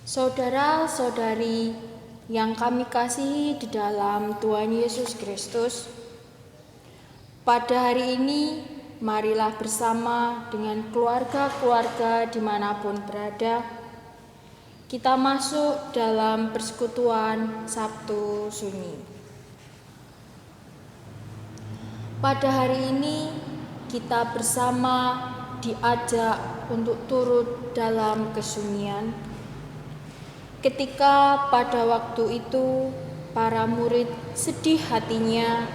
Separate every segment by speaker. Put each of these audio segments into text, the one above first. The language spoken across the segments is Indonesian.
Speaker 1: Saudara-saudari yang kami kasihi di dalam Tuhan Yesus Kristus, pada hari ini marilah bersama dengan keluarga-keluarga dimanapun berada, kita masuk dalam persekutuan Sabtu Sunyi. Pada hari ini kita bersama diajak untuk turut dalam kesunyian. Ketika pada waktu itu para murid sedih hatinya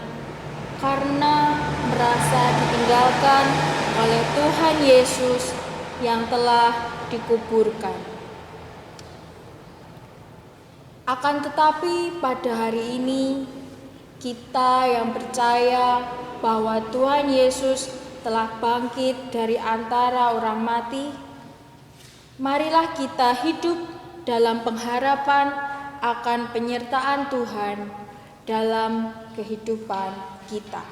Speaker 1: karena merasa ditinggalkan oleh Tuhan Yesus yang telah dikuburkan. Akan tetapi pada hari ini kita yang percaya bahwa Tuhan Yesus telah bangkit dari antara orang mati, marilah kita hidup dalam pengharapan akan penyertaan Tuhan dalam kehidupan kita.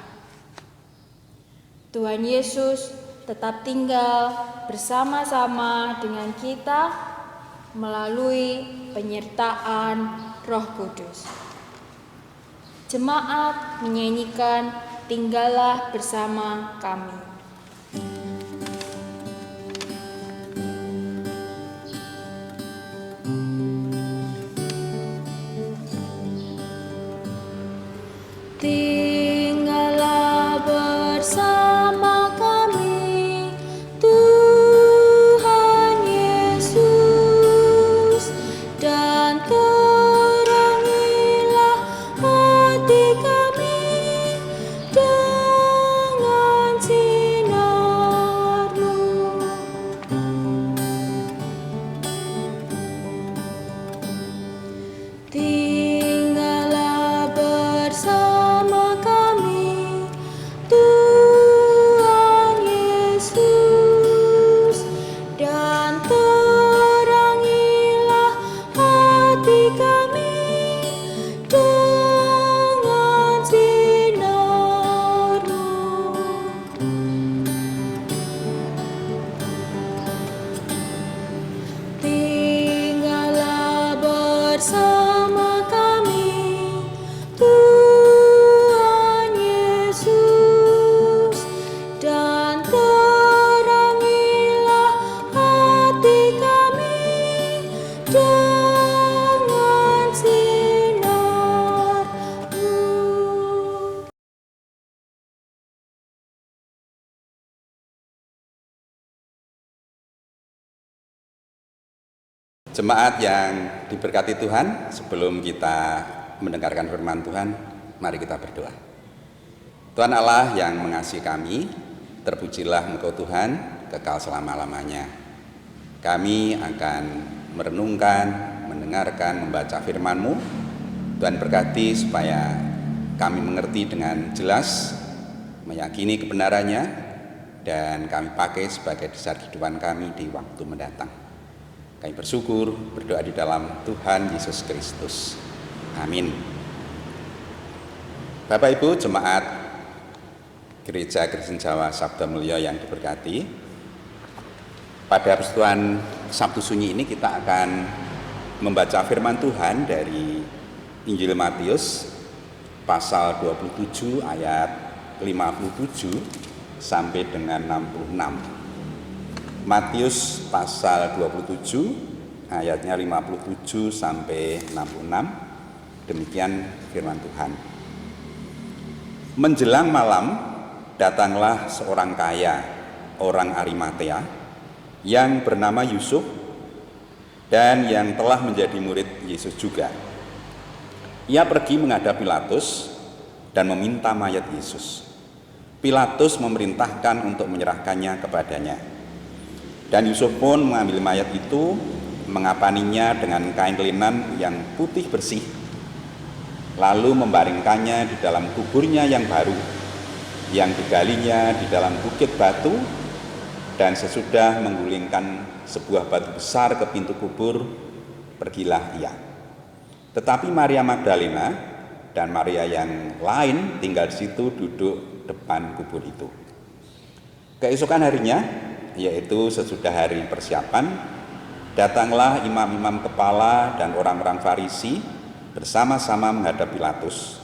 Speaker 1: Tuhan Yesus tetap tinggal bersama-sama dengan kita melalui penyertaan Roh Kudus. Jemaat menyanyikan "Tinggallah bersama kami". Tinggallah bersama kami, Tuhan Yesus, dan terangilah hati kami dengan sinar-Mu. Tinggallah bersama kami, Tuhan Yesus, dan terangilah hati kami dengan sinar-Mu. Tinggallah bersama kami, Tuhan Yesus, dan terangilah hati kami dengan sinar-Mu.
Speaker 2: Jemaat yang diberkati Tuhan, sebelum kita mendengarkan firman Tuhan, mari kita berdoa. Tuhan Allah yang mengasihi kami, terpujilah Engkau Tuhan, kekal selama-lamanya. Kami akan merenungkan, mendengarkan, membaca firman-Mu. Tuhan berkati supaya kami mengerti dengan jelas, meyakini kebenarannya, dan kami pakai sebagai dasar kehidupan kami di waktu mendatang. Kami bersyukur, berdoa di dalam Tuhan Yesus Kristus. Amin. Bapak Ibu jemaat Gereja Kristen Jawa Sabda Mulia yang diberkati, pada persekutuan Sabtu Sunyi ini kita akan membaca firman Tuhan dari Injil Matius pasal 27 ayat 57 sampai dengan 66. Matius pasal 27 ayatnya 57 sampai 66. Demikian firman Tuhan. Menjelang malam datanglah seorang kaya, orang Arimatea, yang bernama Yusuf dan yang telah menjadi murid Yesus juga. Ia pergi menghadap Pilatus dan meminta mayat Yesus. Pilatus memerintahkan untuk menyerahkannya kepadanya. Dan Yusuf pun mengambil mayat itu, mengapaninya dengan kain linen yang putih bersih, lalu membaringkannya di dalam kuburnya yang baru, yang digalinya di dalam bukit batu, dan sesudah menggulingkan sebuah batu besar ke pintu kubur, pergilah ia. Tetapi Maria Magdalena dan Maria yang lain tinggal di situ, duduk depan kubur itu. Keesokan harinya, yaitu sesudah hari persiapan, datanglah imam-imam kepala dan orang-orang Farisi bersama-sama menghadap Pilatus.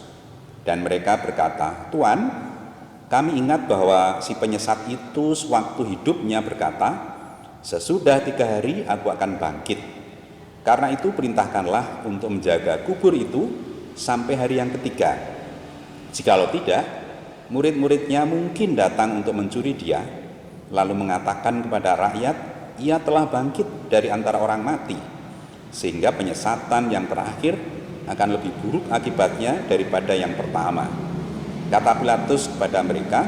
Speaker 2: Dan mereka berkata, "Tuan, kami ingat bahwa si penyesat itu sewaktu hidupnya berkata, 'Sesudah 3 hari aku akan bangkit.' Karena itu perintahkanlah untuk menjaga kubur itu sampai hari yang ketiga. Jikalau tidak, murid-muridnya mungkin datang untuk mencuri dia, lalu mengatakan kepada rakyat, 'Ia telah bangkit dari antara orang mati.' Sehingga penyesatan yang terakhir akan lebih buruk akibatnya daripada yang pertama." Kata Pilatus kepada mereka,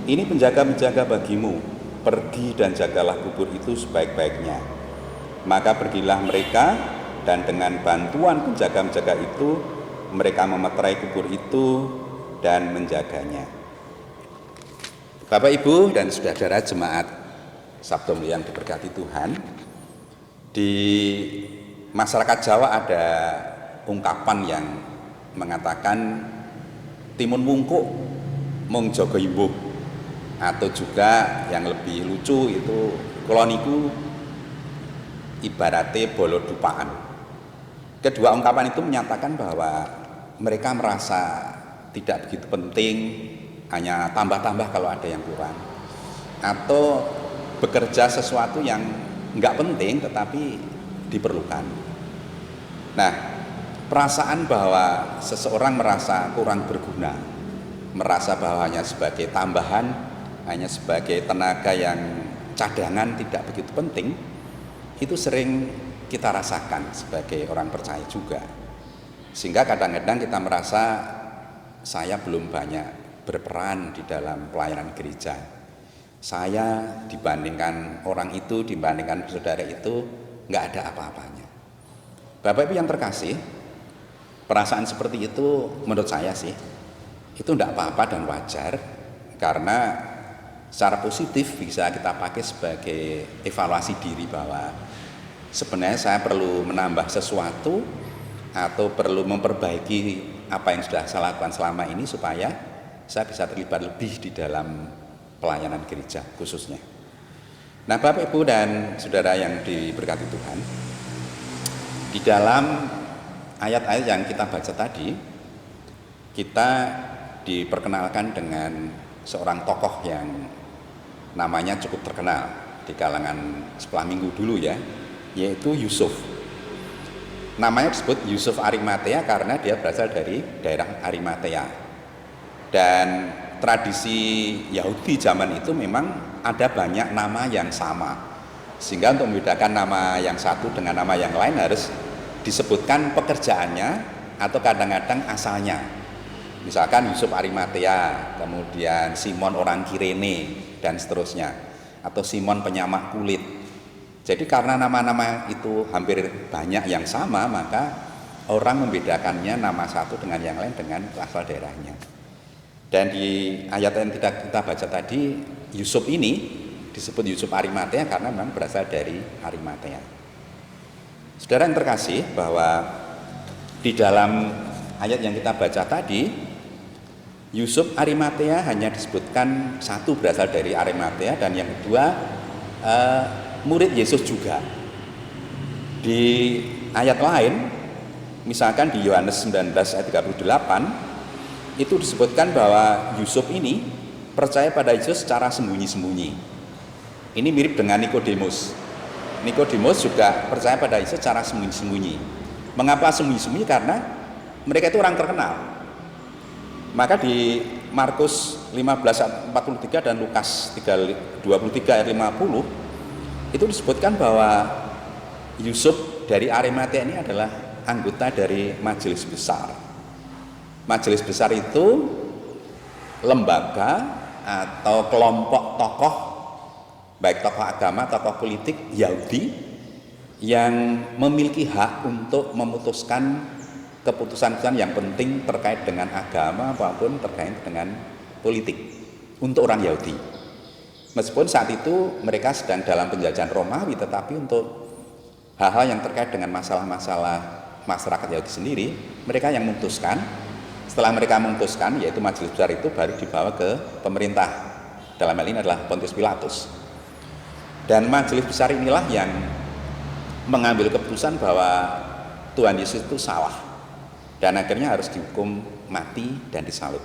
Speaker 2: "Ini penjaga-penjaga bagimu, pergi dan jagalah kubur itu sebaik-baiknya." Maka pergilah mereka, dan dengan bantuan penjaga-penjaga itu mereka memeterai kubur itu dan menjaganya. Bapak, Ibu, dan saudara jemaat Sabtu Mulia yang diberkati Tuhan, di masyarakat Jawa ada ungkapan yang mengatakan timun mungkuk mung jaga imbuh, atau juga yang lebih lucu itu kula niku ibarate bolo dupaan. Kedua ungkapan itu menyatakan bahwa mereka merasa tidak begitu penting, hanya tambah-tambah kalau ada yang kurang, atau bekerja sesuatu yang enggak penting tetapi diperlukan. Nah, perasaan bahwa seseorang merasa kurang berguna, merasa bahwa hanya sebagai tambahan, hanya sebagai tenaga yang cadangan tidak begitu penting, itu sering kita rasakan sebagai orang percaya juga. Sehingga kadang-kadang kita merasa saya belum banyak berperan di dalam pelayanan gereja. Saya dibandingkan orang itu, dibandingkan saudara itu, nggak ada apa-apanya. Bapak Ibu yang terkasih, perasaan seperti itu menurut saya sih itu tidak apa-apa dan wajar, karena secara positif bisa kita pakai sebagai evaluasi diri bahwa sebenarnya saya perlu menambah sesuatu atau perlu memperbaiki apa yang sudah saya lakukan selama ini supaya saya bisa terlibat lebih di dalam pelayanan gereja khususnya. Nah, Bapak Ibu dan saudara yang diberkati Tuhan, di dalam ayat-ayat yang kita baca tadi, kita diperkenalkan dengan seorang tokoh yang namanya cukup terkenal di kalangan sekolah minggu dulu ya, yaitu Yusuf. Namanya disebut Yusuf Arimatea karena dia berasal dari daerah Arimatea. Dan tradisi Yahudi zaman itu memang ada banyak nama yang sama, sehingga untuk membedakan nama yang satu dengan nama yang lain harus disebutkan pekerjaannya atau kadang-kadang asalnya. Misalkan Yusuf Arimatea, kemudian Simon orang Kirene, dan seterusnya, atau Simon penyamak kulit. Jadi karena nama-nama itu hampir banyak yang sama, maka orang membedakannya nama satu dengan yang lain dengan asal daerahnya. Dan di ayat yang kita baca tadi, Yusuf ini disebut Yusuf Arimatea karena memang berasal dari Arimatea. Saudara yang terkasih, bahwa di dalam ayat yang kita baca tadi, Yusuf Arimatea hanya disebutkan satu berasal dari Arimatea, dan yang kedua murid Yesus juga. Di ayat lain, misalkan di Yohanes 19 ayat 38, itu disebutkan bahwa Yusuf ini percaya pada Yesus secara sembunyi-sembunyi. Ini mirip dengan Nikodemus. Nikodemus juga percaya pada Yesus secara sembunyi-sembunyi. Mengapa sembunyi-sembunyi? Karena mereka itu orang terkenal. Maka di Markus 15 ayat 43 dan Lukas 23 ayat 50 itu disebutkan bahwa Yusuf dari Arimatea ini adalah anggota dari majelis besar. Majelis besar itu lembaga atau kelompok tokoh, baik tokoh agama, tokoh politik Yahudi yang memiliki hak untuk memutuskan keputusan-keputusan yang penting terkait dengan agama maupun terkait dengan politik untuk orang Yahudi. Meskipun saat itu mereka sedang dalam penjajahan Romawi, tetapi untuk hal-hal yang terkait dengan masalah-masalah masyarakat Yahudi sendiri, mereka yang memutuskan. Setelah mereka memutuskan, yaitu majelis besar itu baru dibawa ke pemerintah. Dalam hal ini adalah Pontius Pilatus. Dan majelis besar inilah yang mengambil keputusan bahwa Tuhan Yesus itu salah dan akhirnya harus dihukum mati dan disalib.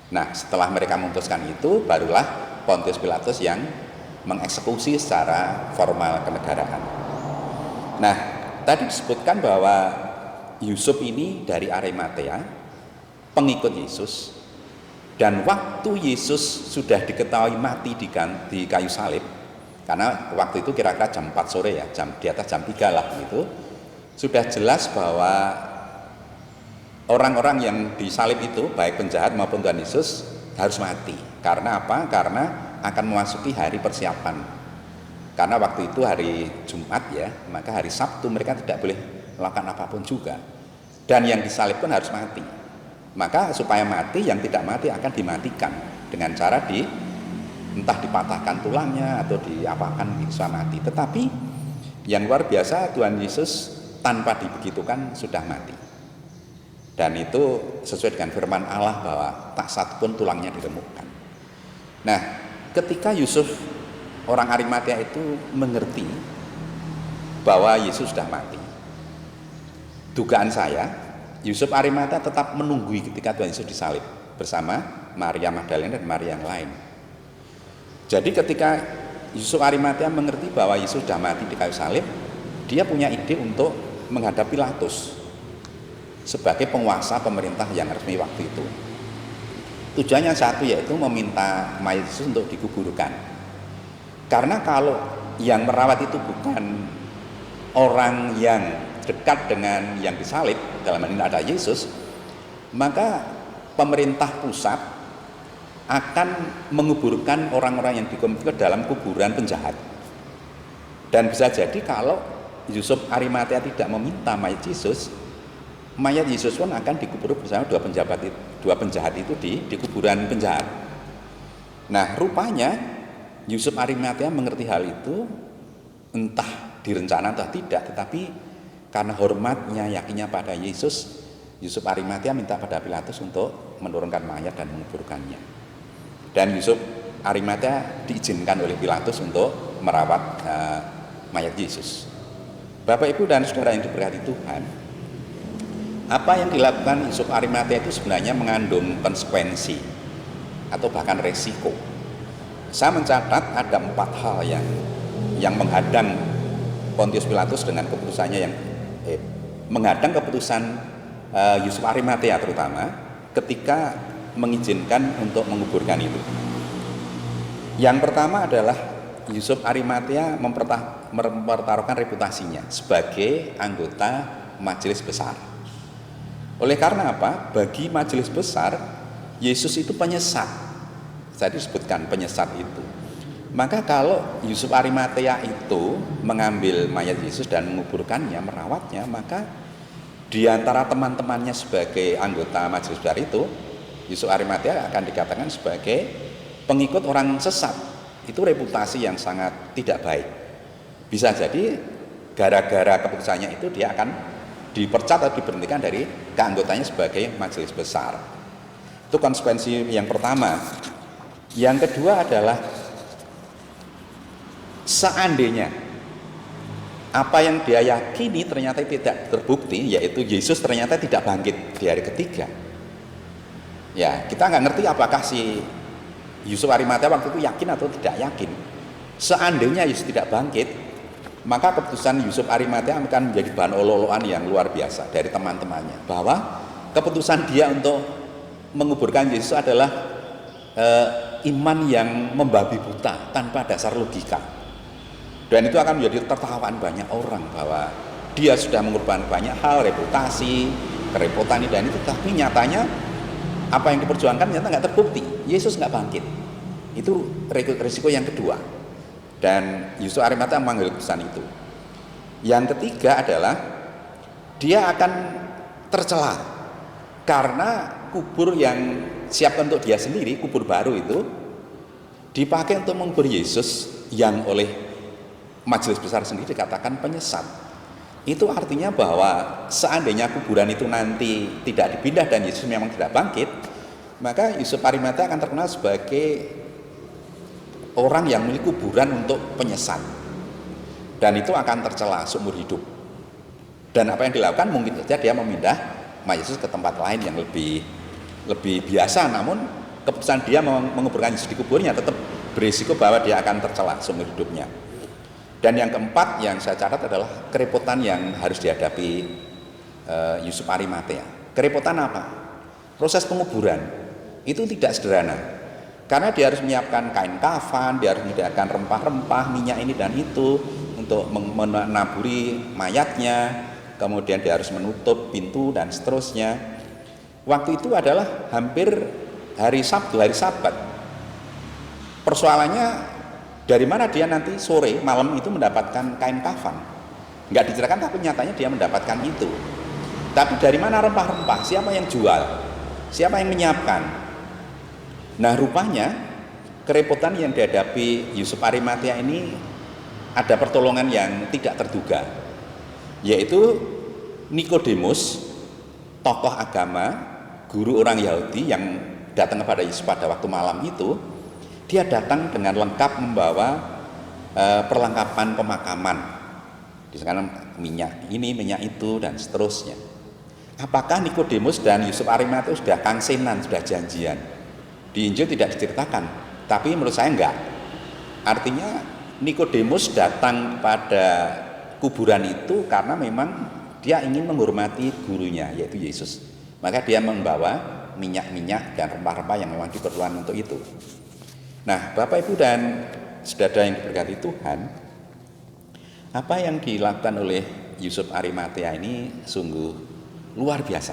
Speaker 2: Nah, setelah mereka memutuskan itu, barulah Pontius Pilatus yang mengeksekusi secara formal kenegaraan. Nah, tadi disebutkan bahwa Yusuf ini dari Arimatea, pengikut Yesus, dan waktu Yesus sudah diketahui mati di kayu salib, karena waktu itu kira-kira jam 4 sore ya, di atas jam 3 lah gitu, sudah jelas bahwa orang-orang yang disalib itu, baik penjahat maupun Tuhan Yesus, harus mati. Karena apa? Karena akan memasuki hari persiapan. Karena waktu itu hari Jumat ya, maka hari Sabtu mereka tidak boleh melakukan apapun juga. Dan yang disalib pun harus mati. Maka supaya mati, yang tidak mati akan dimatikan dengan cara entah dipatahkan tulangnya atau diapakan bisa mati. Tetapi yang luar biasa, Tuhan Yesus tanpa dibegitukan sudah mati. Dan itu sesuai dengan firman Allah bahwa tak satu pun tulangnya diremukkan. Nah, ketika Yusuf orang Arimatea itu mengerti bahwa Yesus sudah mati, dugaan saya Yusuf Arimatea tetap menunggui ketika Tuhan Yesus disalib bersama Maria Magdalena dan Maria yang lain. Jadi ketika Yusuf Arimatea mengerti bahwa Yesus sudah mati di kayu salib, dia punya ide untuk menghadap Pilatus sebagai penguasa pemerintah yang resmi waktu itu. Tujuannya satu, yaitu meminta mayat Yesus untuk dikuburkan. Karena kalau yang merawat itu bukan orang yang dekat dengan yang disalib, dalam hal ini ada Yesus, maka pemerintah pusat akan menguburkan orang-orang yang dikuburkan ke dalam kuburan penjahat. Dan bisa jadi kalau Yusuf Arimatea tidak meminta mayat Yesus pun akan dikubur bersama dua penjahat itu di kuburan penjahat. Nah, rupanya Yusuf Arimatea mengerti hal itu, entah direncana atau tidak, tetapi karena hormatnya, yakinnya pada Yesus, Yusuf Arimatea minta pada Pilatus untuk menurunkan mayat dan menguburkannya. Dan Yusuf Arimatea diizinkan oleh Pilatus untuk merawat mayat Yesus. Bapak, Ibu, dan saudara yang diberkati Tuhan, apa yang dilakukan Yusuf Arimatea itu sebenarnya mengandung konsekuensi atau bahkan resiko. Saya mencatat ada 4 hal yang menghadang Pontius Pilatus dengan keputusannya yang menghadang keputusan Yusuf Arimatea terutama ketika mengizinkan untuk menguburkan itu. Yang pertama adalah Yusuf Arimatea mempertaruhkan reputasinya sebagai anggota majelis besar. Oleh karena apa? Bagi majelis besar, Yesus itu penyesat. Saya disebutkan penyesat itu. Maka kalau Yusuf Arimatea itu mengambil mayat Yesus dan menguburkannya, merawatnya, maka di antara teman-temannya sebagai anggota majelis besar itu, Yusuf Arimatea akan dikatakan sebagai pengikut orang sesat. Itu reputasi yang sangat tidak baik. Bisa jadi gara-gara keputusannya itu dia akan dipecat atau diberhentikan dari keanggotaannya sebagai majelis besar. Itu konsekuensi yang pertama. Yang kedua adalah seandainya apa yang dia yakini ternyata tidak terbukti, yaitu Yesus ternyata tidak bangkit di hari ketiga. Ya, kita nggak ngerti apakah si Yusuf Arimatea waktu itu yakin atau tidak yakin. Seandainya Yesus tidak bangkit, maka keputusan Yusuf Arimatea akan menjadi bahan olok-olokan yang luar biasa dari teman-temannya, bahwa keputusan dia untuk menguburkan Yesus adalah iman yang membabi buta tanpa dasar logika. Dan itu akan menjadi tertawaan banyak orang bahwa dia sudah mengorbankan banyak hal, reputasi, kerepotan ini dan itu, tapi nyatanya apa yang diperjuangkan nyata nggak terbukti. Yesus nggak bangkit. Itu risiko yang kedua. Dan Yusuf Arimatea mengambil keputusan itu. Yang ketiga adalah dia akan tercela karena kubur yang siapkan untuk dia sendiri, kubur baru itu dipakai untuk mengubur Yesus yang oleh majelis besar sendiri dikatakan penyesat. Itu artinya bahwa seandainya kuburan itu nanti tidak dipindah dan Yesus memang tidak bangkit, maka Yusuf Arimatea akan terkenal sebagai orang yang memiliki kuburan untuk penyesat. dan itu akan tercela seumur hidup. Dan apa yang dilakukan mungkin saja dia memindah mayat Yesus ke tempat lain yang lebih biasa, namun keputusan dia menguburkan Yesus di kuburnya tetap berisiko bahwa dia akan tercela seumur hidupnya. Dan yang keempat yang saya catat adalah kerepotan yang harus dihadapi Yusuf Arimatea. Kerepotan apa? Proses penguburan itu tidak sederhana, karena dia harus menyiapkan kain kafan, dia harus menyediakan rempah-rempah, minyak ini dan itu untuk menaburi mayatnya, kemudian dia harus menutup pintu dan seterusnya. Waktu itu adalah hampir hari Sabtu, hari Sabat. Persoalannya dari mana dia nanti sore, malam itu mendapatkan kain kafan? Enggak diceritakan, tapi nyatanya dia mendapatkan itu. Tapi dari mana rempah-rempah? Siapa yang jual? Siapa yang menyiapkan? Nah, rupanya kerepotan yang dihadapi Yusuf Arimatea ini ada pertolongan yang tidak terduga, yaitu Nikodemus, tokoh agama, guru orang Yahudi yang datang kepada Yesus pada waktu malam itu. Dia datang dengan lengkap membawa perlengkapan pemakaman, di sana minyak ini, minyak itu dan seterusnya. Apakah Nikodemus dan Yusuf Arimatea sudah kangsenan, sudah janjian? Di Injil tidak diceritakan, tapi menurut saya enggak. Artinya Nikodemus datang pada kuburan itu karena memang dia ingin menghormati gurunya, yaitu Yesus. Maka dia membawa minyak-minyak dan rempah-rempah yang memang diperlukan untuk itu. Nah, Bapak Ibu dan saudara yang diberkati Tuhan, apa yang dilakukan oleh Yusuf Arimatea ini sungguh luar biasa.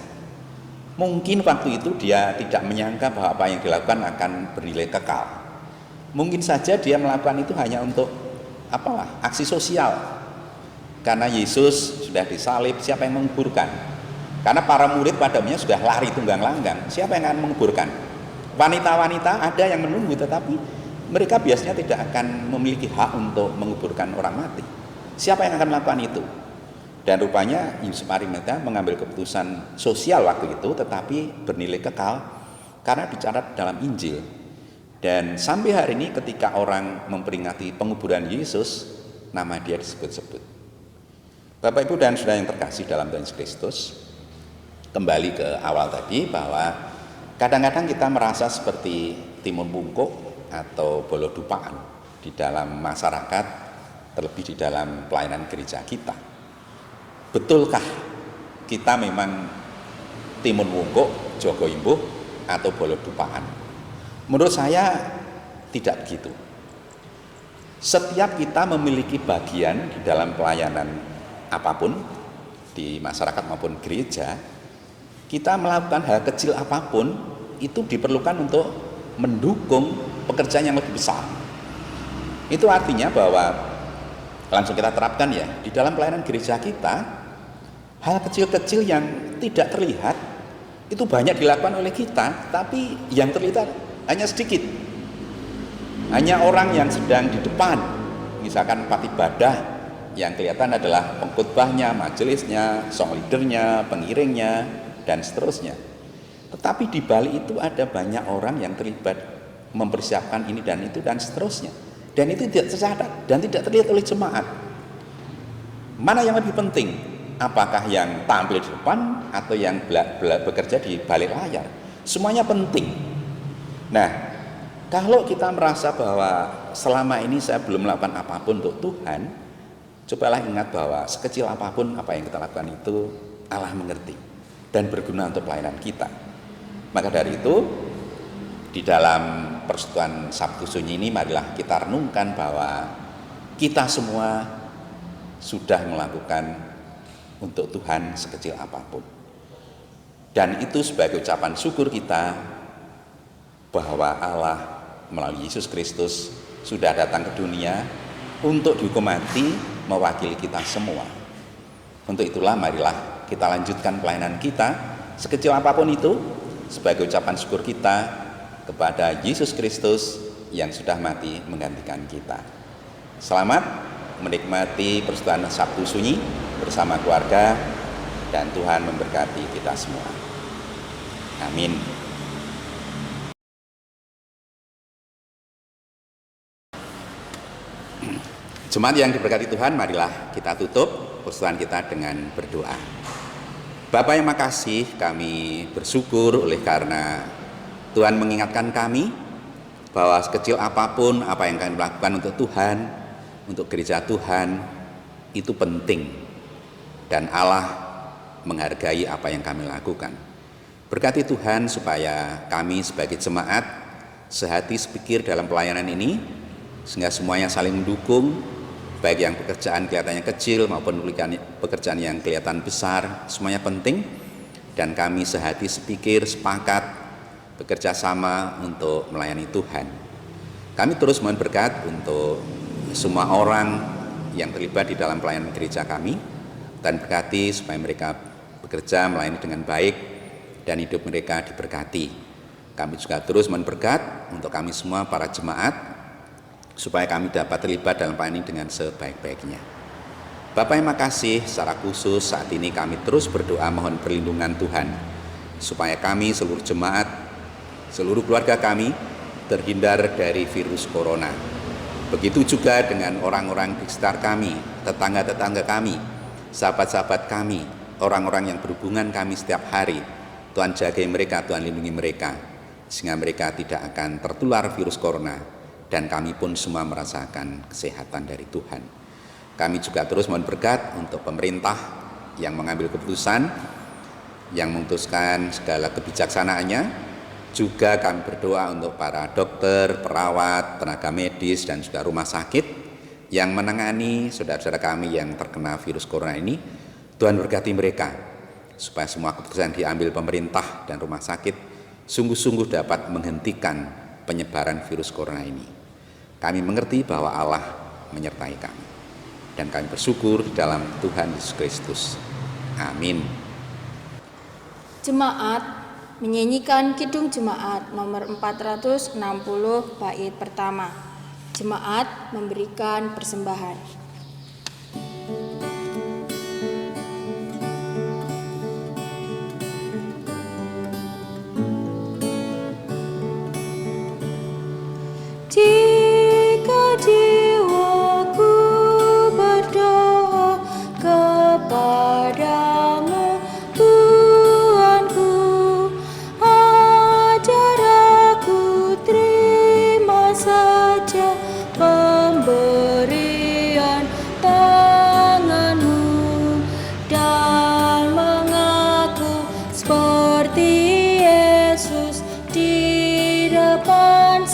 Speaker 2: Mungkin waktu itu dia tidak menyangka bahwa apa yang dilakukan akan bernilai kekal. Mungkin saja dia melakukan itu hanya untuk aksi sosial. Karena Yesus sudah disalib, siapa yang menguburkan? Karena para murid padanya sudah lari tunggang langgang, siapa yang akan menguburkan? Wanita-wanita ada yang menunggu, tetapi mereka biasanya tidak akan memiliki hak untuk menguburkan orang mati. Siapa yang akan melakukan itu? Dan rupanya Yusuf Arimatea mengambil keputusan sosial waktu itu, tetapi bernilai kekal karena dicatat dalam Injil. Dan sampai hari ini ketika orang memperingati penguburan Yesus, nama dia disebut-sebut. Bapak Ibu dan saudara yang terkasih dalam Tuhan Yesus Kristus, kembali ke awal tadi bahwa kadang-kadang kita merasa seperti timun bungkuk atau bolo dupaan di dalam masyarakat, terlebih di dalam pelayanan gereja kita. Betulkah kita memang timun bungkuk, jogo imbuh, atau bolo dupaan? Menurut saya tidak begitu. Setiap kita memiliki bagian di dalam pelayanan apapun di masyarakat maupun gereja, kita melakukan hal kecil apapun itu diperlukan untuk mendukung pekerjaan yang lebih besar. Itu artinya bahwa langsung kita terapkan ya, di dalam pelayanan gereja kita, hal kecil-kecil yang tidak terlihat itu banyak dilakukan oleh kita, tapi yang terlihat hanya sedikit. Hanya orang yang sedang di depan, misalkan tempat ibadah, yang kelihatan adalah pengkhotbahnya, majelisnya, song leadernya, pengiringnya, dan seterusnya. Tetapi di balik itu ada banyak orang yang terlibat mempersiapkan ini dan itu dan seterusnya. Dan itu tidak tercatat dan tidak terlihat oleh jemaat. Mana yang lebih penting? Apakah yang tampil di depan atau yang bekerja di balik layar? Semuanya penting. Nah, kalau kita merasa bahwa selama ini saya belum melakukan apapun untuk Tuhan, cobalah ingat bahwa sekecil apapun apa yang kita lakukan itu Allah mengerti dan berguna untuk pelayanan kita. Maka dari itu, di dalam persekutuan Sabtu Sunyi ini marilah kita renungkan bahwa kita semua sudah melakukan untuk Tuhan sekecil apapun. Dan itu sebagai ucapan syukur kita bahwa Allah melalui Yesus Kristus sudah datang ke dunia untuk dihukum mati mewakili kita semua. Untuk itulah marilah kita lanjutkan pelayanan kita sekecil apapun itu sebagai ucapan syukur kita kepada Yesus Kristus yang sudah mati menggantikan kita. Selamat menikmati persekutuan Sabtu Sunyi bersama keluarga dan Tuhan memberkati kita semua. Amin. Jemaat yang diberkati Tuhan, marilah kita tutup persekutuan kita dengan berdoa. Bapa yang makasih, kami bersyukur oleh karena Tuhan mengingatkan kami bahwa sekecil apapun apa yang kami lakukan untuk Tuhan, untuk gereja Tuhan, itu penting. Dan Allah menghargai apa yang kami lakukan. Berkati Tuhan supaya kami sebagai jemaat sehati sepikir dalam pelayanan ini, sehingga semuanya saling mendukung, baik yang pekerjaan kelihatannya kecil maupun pekerjaan yang kelihatan besar, semuanya penting. Dan kami sehati sepikir, sepakat, bekerja sama untuk melayani Tuhan. Kami terus mohon berkat untuk semua orang yang terlibat di dalam pelayanan gereja kami, dan berkati supaya mereka bekerja melayani dengan baik dan hidup mereka diberkati. Kami juga terus mohon berkat untuk kami semua para jemaat, supaya kami dapat terlibat dalam pelayanan ini dengan sebaik-baiknya. Bapa yang makasih, secara khusus saat ini kami terus berdoa mohon perlindungan Tuhan, supaya kami seluruh jemaat, seluruh keluarga kami terhindar dari virus corona. Begitu juga dengan orang-orang di sekitar kami, tetangga-tetangga kami, sahabat-sahabat kami, orang-orang yang berhubungan kami setiap hari. Tuhan jagai mereka, Tuhan lindungi mereka, sehingga mereka tidak akan tertular virus corona. Dan kami pun semua merasakan kesehatan dari Tuhan. Kami juga terus mohon berkat untuk pemerintah yang mengambil keputusan, yang memutuskan segala kebijaksanaannya. Juga kami berdoa untuk para dokter, perawat, tenaga medis, dan juga rumah sakit yang menangani saudara-saudara kami yang terkena virus corona ini. Tuhan berkati mereka, supaya semua keputusan diambil pemerintah dan rumah sakit sungguh-sungguh dapat menghentikan penyebaran virus corona ini. Kami mengerti bahwa Allah menyertai kami, dan kami bersyukur dalam Tuhan Yesus Kristus. Amin.
Speaker 1: Jemaat menyanyikan Kidung Jemaat nomor 460 bait pertama. Jemaat memberikan persembahan. Jika jiwaku berdoa kepadamu, Tuhanku, ajar aku terima saja pemberian tanganmu, dan mengaku seperti Yesus di depan